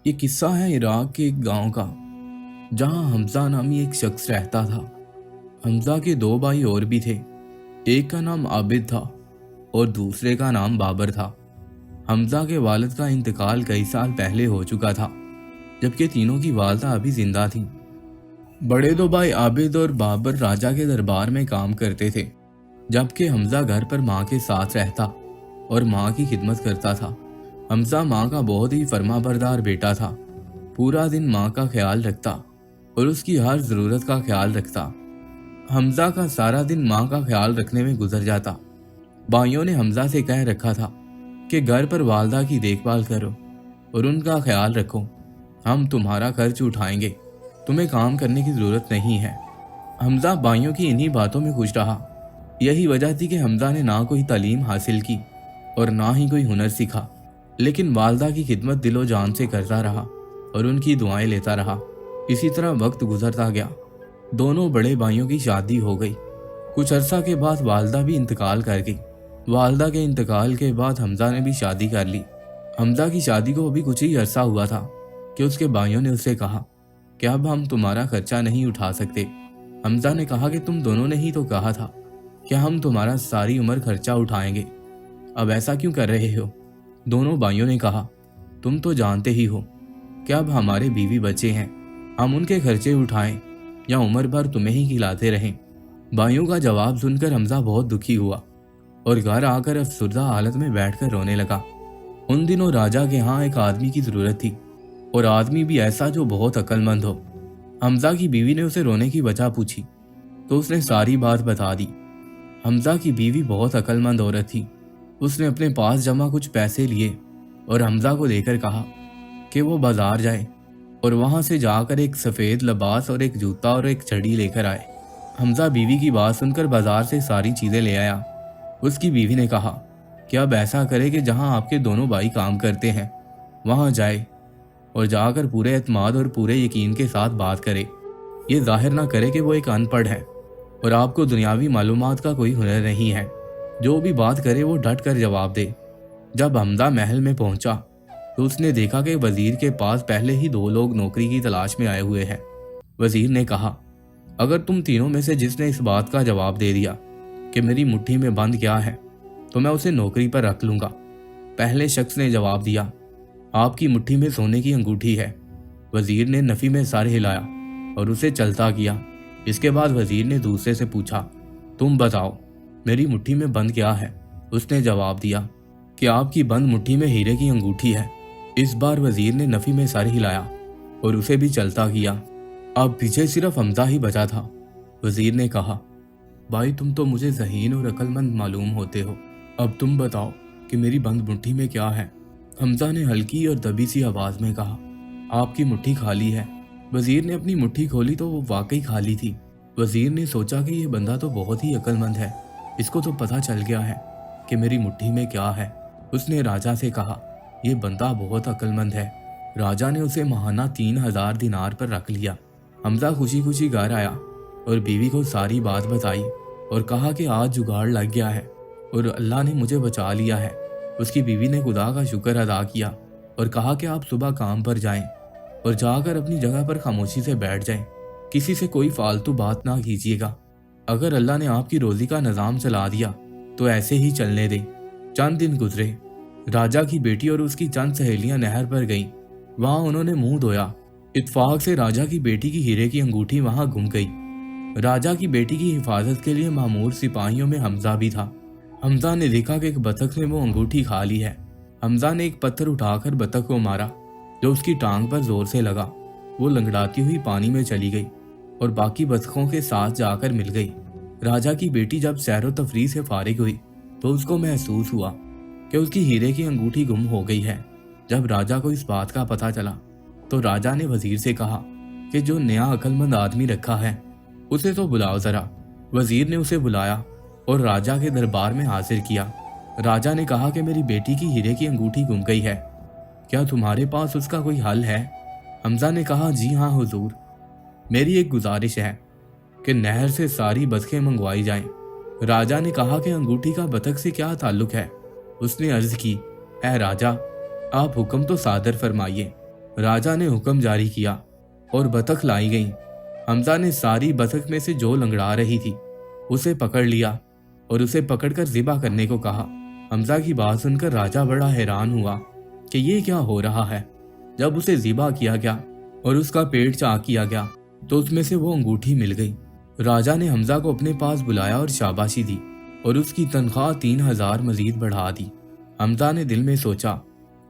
یہ قصہ ہے عراق کے ایک گاؤں کا، جہاں حمزہ نامی ایک شخص رہتا تھا۔ حمزہ کے دو بھائی اور بھی تھے، ایک کا نام عابد تھا اور دوسرے کا نام بابر تھا۔ حمزہ کے والد کا انتقال کئی سال پہلے ہو چکا تھا، جبکہ تینوں کی والدہ ابھی زندہ تھیں۔ بڑے دو بھائی عابد اور بابر راجا کے دربار میں کام کرتے تھے، جبکہ حمزہ گھر پر ماں کے ساتھ رہتا اور ماں کی خدمت کرتا تھا۔ حمزہ ماں کا بہت ہی فرما بردار بیٹا تھا، پورا دن ماں کا خیال رکھتا اور اس کی ہر ضرورت کا خیال رکھتا۔ حمزہ کا سارا دن ماں کا خیال رکھنے میں گزر جاتا۔ بھائیوں نے حمزہ سے کہہ رکھا تھا کہ گھر پر والدہ کی دیکھ بھال کرو اور ان کا خیال رکھو، ہم تمہارا خرچ اٹھائیں گے، تمہیں کام کرنے کی ضرورت نہیں ہے۔ حمزہ بھائیوں کی انہی باتوں میں خوش رہا۔ یہی وجہ تھی کہ حمزہ نے نہ کوئی تعلیم حاصل کی اور نہ ہی کوئی ہنر سیکھا، لیکن والدہ کی خدمت دل و جان سے کرتا رہا اور ان کی دعائیں لیتا رہا۔ اسی طرح وقت گزرتا گیا۔ دونوں بڑے بھائیوں کی شادی ہو گئی۔ کچھ عرصہ کے بعد والدہ بھی انتقال کر گئی۔ والدہ کے انتقال کے بعد حمزہ نے بھی شادی کر لی۔ حمزہ کی شادی کو ابھی کچھ ہی عرصہ ہوا تھا کہ اس کے بھائیوں نے اسے کہا کہ اب ہم تمہارا خرچہ نہیں اٹھا سکتے۔ حمزہ نے کہا کہ تم دونوں نے ہی تو کہا تھا کہ ہم تمہارا ساری عمر خرچہ اٹھائیں گے، اب ایسا کیوں کر رہے ہو؟ دونوں بھائیوں نے کہا تم تو جانتے ہی ہو کہ اب ہمارے بیوی بچے ہیں، ہم ان کے خرچے اٹھائیں یا عمر بھر تمہیں ہی کھلاتے رہیں؟ بھائیوں کا جواب سن کر حمزہ بہت دکھی ہوا اور گھر آ کر افسردہ حالت میں بیٹھ کر رونے لگا۔ ان دنوں راجا کے ہاں ایک آدمی کی ضرورت تھی، اور آدمی بھی ایسا جو بہت عقل مند ہو۔ حمزہ کی بیوی نے اسے رونے کی وجہ پوچھی تو اس نے ساری بات بتا دی۔ حمزہ کی بیوی بہت عقل مند عورت تھی۔ اس نے اپنے پاس جمع کچھ پیسے لیے اور حمزہ کو دے کر کہا کہ وہ بازار جائے اور وہاں سے جا کر ایک سفید لباس اور ایک جوتا اور ایک چھڑی لے کر آئے۔ حمزہ بیوی کی بات سن کر بازار سے ساری چیزیں لے آیا۔ اس کی بیوی نے کہا کہ اب ایسا کرے کہ جہاں آپ کے دونوں بھائی کام کرتے ہیں وہاں جائے اور جا کر پورے اعتماد اور پورے یقین کے ساتھ بات کرے۔ یہ ظاہر نہ کرے کہ وہ ایک ان پڑھ ہے اور آپ کو دنیاوی معلومات کا کوئی ہنر نہیں ہے۔ جو بھی بات کرے وہ ڈٹ کر جواب دے۔ جب حمزہ محل میں پہنچا تو اس نے دیکھا کہ وزیر کے پاس پہلے ہی دو لوگ نوکری کی تلاش میں آئے ہوئے ہیں۔ وزیر نے کہا اگر تم تینوں میں سے جس نے اس بات کا جواب دے دیا کہ میری مٹھی میں بند کیا ہے تو میں اسے نوکری پر رکھ لوں گا۔ پہلے شخص نے جواب دیا آپ کی مٹھی میں سونے کی انگوٹھی ہے۔ وزیر نے نفی میں سر ہلایا اور اسے چلتا کیا۔ اس کے بعد وزیر نے دوسرے سے پوچھا تم بتاؤ میری مٹھی میں بند کیا ہے؟ اس نے جواب دیا کہ آپ کی بند مٹھی میں ہیرے کی انگوٹھی ہے۔ اس بار وزیر نے نفی میں سر ہلایا اور اسے بھی چلتا کیا۔ اب پیچھے صرف حمزہ ہی بچا تھا۔ وزیر نے کہا بھائی تم تو مجھے ذہین اور عقل مند معلوم ہوتے ہو، اب تم بتاؤ کہ میری بند مٹھی میں کیا ہے؟ حمزہ نے ہلکی اور دبی سی آواز میں کہا آپ کی مٹھی خالی ہے۔ وزیر نے اپنی مٹھی کھولی تو وہ واقعی خالی تھی۔ وزیر نے سوچا کہ یہ بندہ تو بہت ہی عقل مند ہے، اس کو تو پتہ چل گیا ہے کہ میری مٹھی میں کیا ہے۔ اس نے راجا سے کہا یہ بندہ بہت عقل مند ہے۔ راجا نے اسے ماہانہ 3000 دینار پر رکھ لیا۔ حمزہ خوشی خوشی گھر آیا اور بیوی کو ساری بات بتائی اور کہا کہ آج جگاڑ لگ گیا ہے اور اللہ نے مجھے بچا لیا ہے۔ اس کی بیوی نے خدا کا شکر ادا کیا اور کہا کہ آپ صبح کام پر جائیں اور جا کر اپنی جگہ پر خاموشی سے بیٹھ جائیں، کسی سے کوئی فالتو بات نہ کیجیے گا۔ اگر اللہ نے آپ کی روزی کا نظام چلا دیا تو ایسے ہی چلنے دیں۔ چند دن گزرے۔ راجا کی بیٹی اور اس کی چند سہیلیاں نہر پر گئیں۔ وہاں انہوں نے منہ دھویا۔ اتفاق سے راجا کی بیٹی کی ہیرے کی انگوٹھی وہاں گم گئی۔ راجا کی بیٹی کی حفاظت کے لیے مامور سپاہیوں میں حمزہ بھی تھا۔ حمزہ نے دیکھا کہ ایک بطخ نے وہ انگوٹھی کھا لی ہے۔ حمزہ نے ایک پتھر اٹھا کر بطخ کو مارا جو اس کی ٹانگ پر زور سے لگا۔ وہ لنگڑاتی ہوئی پانی میں چلی گئی اور باقی بطخوں کے ساتھ جا کر مل گئی۔ راجا کی بیٹی جب سیر و تفریح سے فارغ ہوئی تو اس کو محسوس ہوا کہ اس کی ہیرے کی انگوٹھی گم ہو گئی ہے۔ جب راجا کو اس بات کا پتہ چلا تو راجا نے وزیر سے کہا کہ جو نیا عقل مند آدمی رکھا ہے اسے تو بلاؤ ذرا۔ وزیر نے اسے بلایا اور راجا کے دربار میں حاضر کیا۔ راجا نے کہا کہ میری بیٹی کی ہیرے کی انگوٹھی گم گئی ہے، کیا تمہارے پاس اس کا کوئی حل ہے؟ حمزہ نے کہا جی ہاں حضور، میری ایک گزارش ہے کہ نہر سے ساری بطخیں منگوائی جائیں۔ راجا نے کہا کہ انگوٹھی کا بطخ سے کیا تعلق ہے؟ اس نے عرض کی اے راجا آپ حکم تو صادر فرمائیے۔ राजा ने हुक्म जारी किया और बतख लाई गई। हमजा ने सारी बतख में से जो लंगड़ा रही थी उसे पकड़ लिया और उसे पकड़कर ज़िबा करने को कहा। हमजा की बात सुनकर राजा बड़ा हैरान हुआ कि ये क्या हो रहा है। जब उसे ज़िबा किया गया और उसका पेट चाक किया गया तो उसमें से वो अंगूठी मिल गई। राजा ने हमजा को अपने पास बुलाया और शाबाशी दी और उसकी तनख्वाह 3000 मजीद बढ़ा दी। हमजा ने दिल में सोचा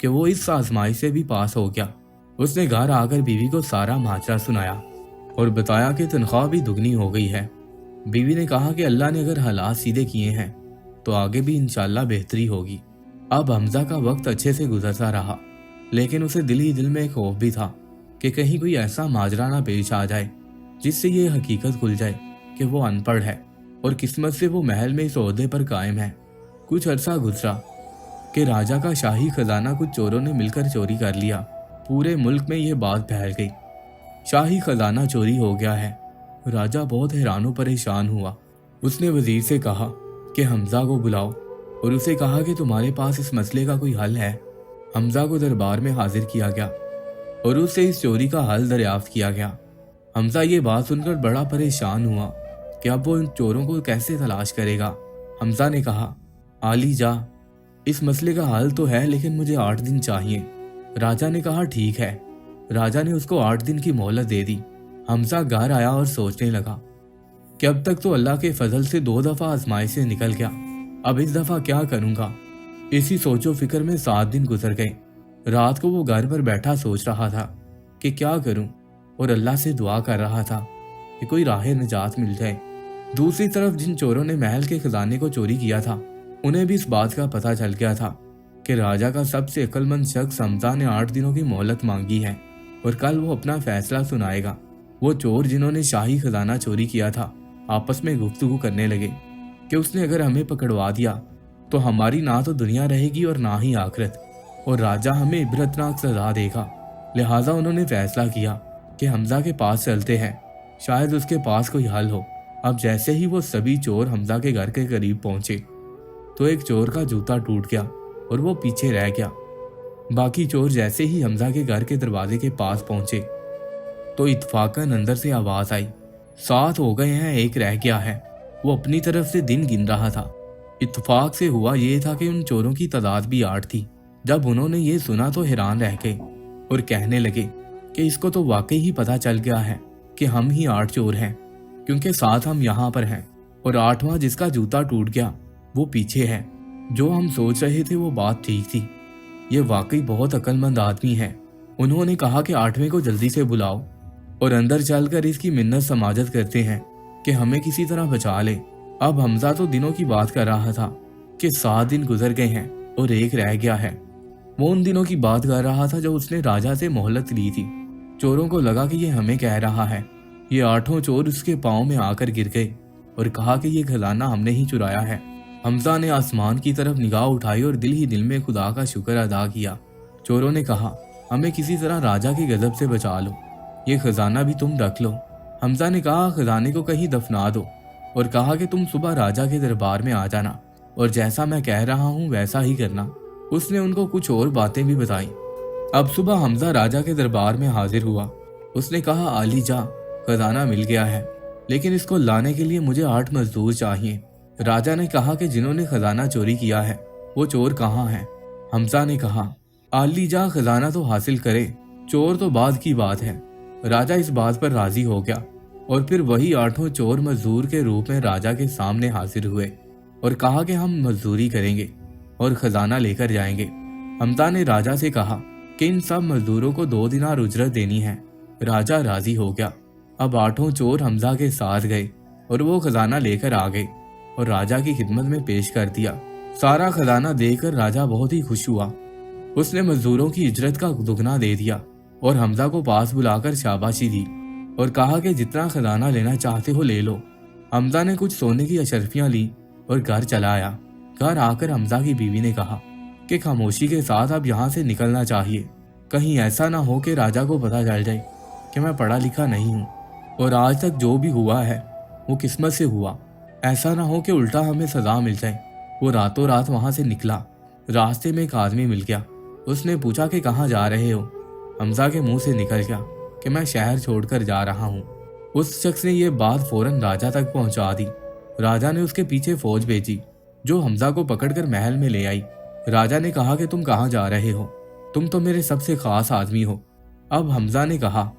कि वो इस आजमाइश से भी पास हो गया। उसने घर आकर बीवी को सारा माजरा सुनाया और बताया कि तनख्वाह भी दुगनी हो गई है। बीवी ने कहा कि अल्लाह ने अगर हालात सीधे किए हैं तो आगे भी इंशाल्लाह बेहतरी होगी। अब हमजा का वक्त अच्छे से गुजरता रहा, लेकिन उसे दिल ही दिल में एक खौफ भी था कि कहीं कोई ऐसा माजरा ना पेश आ जाए जिससे ये हकीकत खुल जाए कि वो अनपढ़ है और किस्मत से वो महल में इस ओहदे पर कायम है। कुछ अरसा गुजरा कि राजा का शाही खजाना कुछ चोरों ने मिलकर चोरी कर लिया। पूरे मुल्क में यह बात फैल गई, शाही खजाना चोरी हो गया है। राजा बहुत हैरान और परेशान हुआ। उसने वजीर से कहा कि हमजा को बुलाओ और उसे कहा कि तुम्हारे पास इस मसले का कोई हल है। हमजा को दरबार में हाजिर किया गया और उससे इस चोरी का हल दरियाफ्त किया गया। हमजा ये बात सुनकर बड़ा परेशान हुआ कि अब वो इन चोरों को कैसे तलाश करेगा। हमजा ने कहा, आली जा, इस मसले का हल तो है लेकिन मुझे 8 दिन चाहिए। राजा ने कहा, ठीक है। राजा ने उसको 8 दिन की मोहलत दे दी। हमजा घर आया और सोचने लगा कि अब तक तो अल्लाह के फजल से 2 दफा आजमाइश से निकल गया, अब इस दफा क्या करूंगा। इसी सोचो फिक्र में 7 दिन गुजर गए। रात को वो घर पर बैठा सोच रहा था कि क्या करूं और अल्लाह से दुआ कर रहा था कि कोई राह निजात मिल जाए। दूसरी तरफ जिन चोरों ने महल के खजाने को चोरी किया था उन्हें भी इस बात का पता चल गया था कि राजा का सबसे अक्लमंद शख्स हमजा ने 8 दिनों की मोहलत मांगी है और कल वो अपना फैसला सुनाएगा। वो चोर जिन्होंने शाही खजाना चोरी किया था आपस में गुफ्तगू करने लगे कि उसने अगर हमें पकड़वा दिया तो हमारी ना तो दुनिया रहेगी और ना ही आखिरत, और राजा हमें इबरतनाक सजा देगा। लिहाजा उन्होंने फैसला किया कि हमजा के पास चलते हैं, शायद उसके पास कोई हल हो। अब जैसे ही वो सभी चोर हमजा के घर के करीब पहुंचे तो एक चोर का जूता टूट गया और वो पीछे रह गया। बाकी चोर जैसे ही हमजा के घर के दरवाजे के पास पहुंचे तो इत्तफाकन अंदर से आवाज आई, 7 हो गए हैं, 1 रह गया है। वो अपनी तरफ से दिन गिन रहा था। इत्तफाक से हुआ ये था कि उन चोरों की तादाद भी 8 थी। जब उन्होंने ये सुना तो हैरान रह गए और कहने लगे कि इसको तो वाकई ही पता चल गया है कि हम ही 8 चोर हैं, क्योंकि 7 हम यहाँ पर हैं और 8वां जिसका जूता टूट गया वो पीछे है। जो हम सोच रहे थे वो बात ठीक थी, ये वाकई बहुत अक्लमंद आदमी है। उन्होंने कहा कि 8वें को जल्दी से बुलाओ और अंदर चलकर इसकी मिन्नत समाजत करते हैं कि हमें किसी तरह बचा ले। अब हमजा तो दिनों की बात कर रहा था कि 7 दिन गुजर गए हैं और 1 रह गया है। वो उन दिनों की बात कर रहा था जब उसने राजा से मोहलत ली थी। चोरों को लगा कि ये हमें कह रहा है। ये 8 चोर उसके पाँव में आकर गिर गए और कहा कि ये खजाना हमने ही चुराया है। हमजा ने आसमान की तरफ निगाह उठाई और दिल ही दिल में खुदा का शुक्र अदा किया। चोरों ने कहा, हमें किसी तरह राजा के गजब से बचा लो, ये खजाना भी तुम रख लो। हमजा ने कहा, खजाने को कहीं दफना दो और कहा कि तुम सुबह राजा के दरबार में आ जाना और जैसा मैं कह रहा हूँ वैसा ही करना। उसने उनको कुछ और बातें भी बताई। अब सुबह हमजा राजा के दरबार में हाजिर हुआ। उसने कहा, आली जा, खजाना मिल गया है, लेकिन इसको लाने के लिए मुझे 8 मजदूर चाहिए। राजा ने कहा कि जिन्होंने खजाना चोरी किया है वो चोर कहाँ हैं? हमजा ने कहा, आली जा खजाना तो हासिल करे, चोर तो बाद की बात है। राजा इस बात पर राजी हो गया और फिर वही 8 चोर मजदूर के रूप में राजा के सामने हाजिर हुए और कहा कि हम मजदूरी करेंगे और खजाना लेकर जाएंगे। हमजा ने राजा से कहा कि इन सब मजदूरों को 2 दिनार उजरत देनी है। राजा राजी हो गया। अब 8 चोर हमजा के साथ गए और वो खजाना लेकर आ गए और राजा की खिदमत में पेश कर दिया। सारा खजाना देखकर राजा बहुत ही खुश हुआ। उसने मजदूरों की इजरत का दुगना दे दिया और हमजा को पास बुलाकर शाबाशी दी और कहा कि जितना खजाना लेना चाहते हो ले लो। हमजा ने कुछ सोने की अशरफियां ली और घर चला आया। घर आकर हमजा की बीवी ने कहा कि खामोशी के साथ अब यहाँ से निकलना चाहिए, कहीं ऐसा ना हो कि राजा को पता चल जाए कि मैं पढ़ा लिखा नहीं हूँ और आज तक जो भी हुआ है वो किस्मत से हुआ। ऐसा ना हो कि उल्टा हमें सजा मिल जाए। वो रातों रात वहां से निकला। रास्ते में एक आदमी मिल गया। उसने पूछा कि कहाँ जा रहे हो? हमजा के मुंह से निकल गया कि मैं शहर छोड़कर जा रहा हूँ। उस शख्स ने यह बात फौरन राजा तक पहुंचा दी। राजा ने उसके पीछे फौज भेजी जो हमजा को पकड़कर महल में ले आई। राजा ने कहा कि तुम कहाँ जा रहे हो, तुम तो मेरे सबसे खास आदमी हो। अब हमजा ने कहा,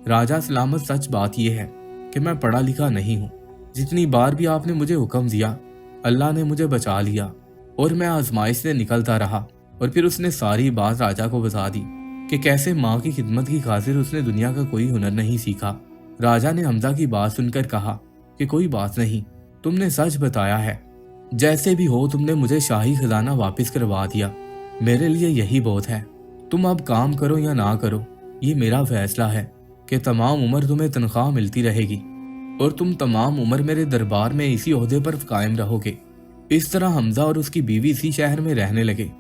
राजा सलामत, सच बात यह है कि मैं पढ़ा लिखा नहीं हूँ। जितनी बार भी आपने मुझे हुक्म दिया अल्लाह ने मुझे बचा लिया और मैं आजमाइश से निकलता रहा। और फिर उसने सारी बात राजा को बता दी कि कैसे माँ की खिदमत की खातिर उसने दुनिया का कोई हुनर नहीं सीखा। राजा ने हमजा की बात सुनकर कहा कि कोई बात नहीं, तुमने सच बताया है। जैसे भी हो तुमने मुझे शाही खजाना वापस करवा दिया, मेरे लिए यही बहुत है। तुम अब काम करो या ना करो, ये मेरा फैसला है कि तमाम उम्र तुम्हें तनख्वाह मिलती रहेगी और तुम तमाम उम्र मेरे दरबार में इसी ओहदे पर कायम रहोगे। इस तरह हमजा और उसकी बीवी इसी शहर में रहने लगे।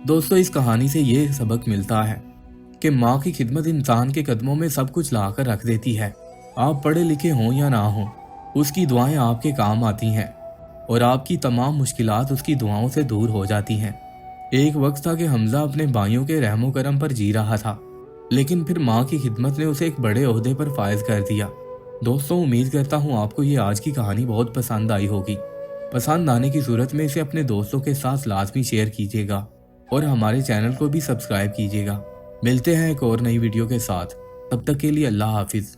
दोस्तों, इस कहानी से ये सबक मिलता है कि माँ की खिदमत इंसान के कदमों में सब कुछ लाकर रख देती है। आप पढ़े लिखे हों या ना हों, उसकी दुआएं आपके काम आती हैं और आपकी तमाम मुश्किलात उसकी दुआओं से दूर हो जाती हैं। एक वक्त था कि हमजा अपने भाइयों के रहमो करम पर जी रहा था, लेकिन फिर माँ की खिदमत ने उसे एक बड़े ओहदे पर फायज कर दिया। दोस्तों, उम्मीद करता हूँ आपको ये आज की कहानी बहुत पसंद आई होगी। पसंद आने की सूरत में इसे अपने दोस्तों के साथ लाजमी शेयर कीजिएगा और हमारे चैनल को भी सब्सक्राइब कीजिएगा। मिलते हैं एक और नई वीडियो के साथ, तब तक के लिए अल्लाह हाफिज़।